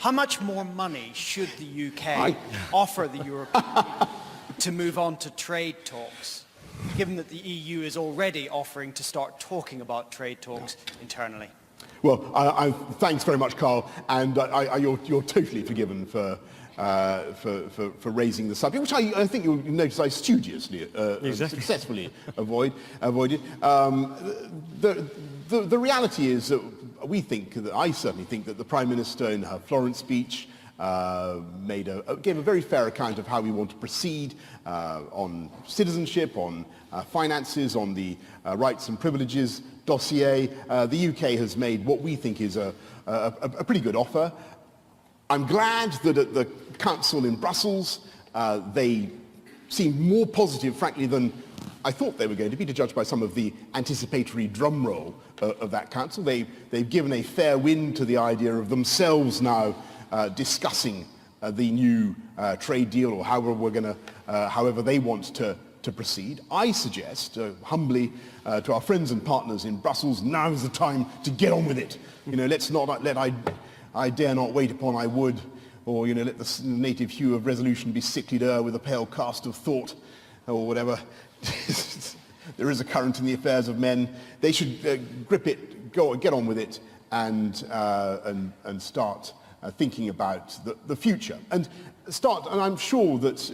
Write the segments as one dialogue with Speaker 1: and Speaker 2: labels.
Speaker 1: How much more money should the UK offer the European Union to move on to trade talks, given that the EU is already offering to start talking about trade talks internally?
Speaker 2: Well, thanks very much, Carl, and you're totally forgiven for raising the subject, which I think you'll notice I studiously successfully avoided. The reality is that I certainly think that the Prime Minister in her Florence speech gave a very fair account of how we want to proceed on citizenship, on finances, on the rights and privileges dossier. The UK has made what we think is a pretty good offer. I'm glad that at the Council in Brussels they seemed more positive, frankly, than I thought they were going to be, to judge by some of the anticipatory drum roll of that council. They've given a fair wind to the idea of themselves now discussing the new trade deal, or however they want to proceed. I suggest, humbly, to our friends and partners in Brussels, now's the time to get on with it. Let's not let I dare not wait upon I would, or let the native hue of resolution be sicklied o'er with a pale cast of thought, or whatever. There is a current in the affairs of men. They should grip it, get on with it, and start thinking about the future. And I'm sure that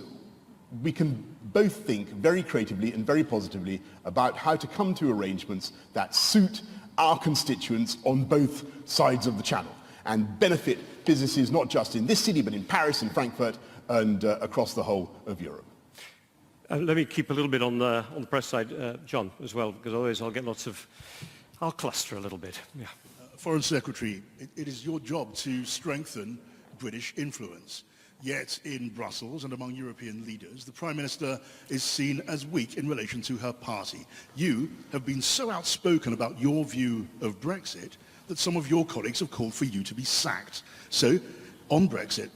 Speaker 2: we can both think very creatively and very positively about how to come to arrangements that suit our constituents on both sides of the channel and benefit businesses not just in this city but in Paris and Frankfurt and across the whole of Europe.
Speaker 3: Let me keep a little bit on the press side, John, as well, because otherwise I'll cluster a little bit. Yeah.
Speaker 4: Foreign Secretary, it is your job to strengthen British influence. Yet in Brussels and among European leaders, the Prime Minister is seen as weak in relation to her party. You have been so outspoken about your view of Brexit that some of your colleagues have called for you to be sacked. So, on Brexit,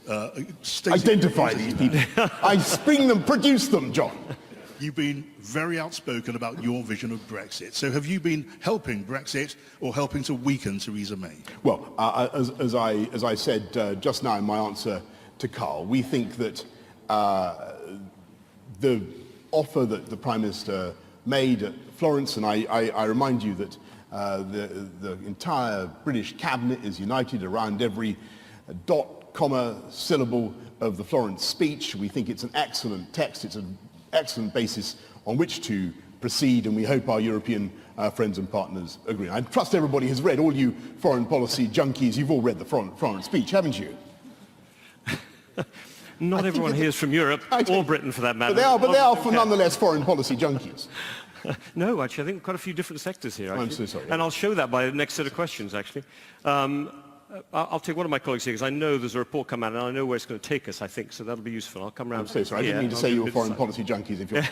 Speaker 2: identify these people. I spring them, produce them, John.
Speaker 4: You've been very outspoken about your vision of Brexit. So have you been helping Brexit or helping to weaken Theresa May?
Speaker 2: Well, as I said just now in my answer to Carl, we think that the offer that the Prime Minister made at Florence, and I remind you that the entire British cabinet is united around every dot, comma, syllable of the Florence speech. We think it's an excellent text. It's an excellent basis on which to proceed, and we hope our European friends and partners agree. I trust everybody has read, all you foreign policy junkies, you've all read the Florence speech, haven't you?
Speaker 3: Not everyone here is from Europe, or Britain for that matter.
Speaker 2: But they are nonetheless foreign policy junkies.
Speaker 3: No, actually, I think quite a few different sectors here. Actually.
Speaker 2: I'm so sorry.
Speaker 3: And I'll show that by the next set of questions, actually. I'll take one of my colleagues here, because I know there's a report come out, and I know where it's going to take us, I think, so that'll be useful. I'll come around.
Speaker 2: I'm so sorry. I didn't mean to say you were foreign policy junkies if you're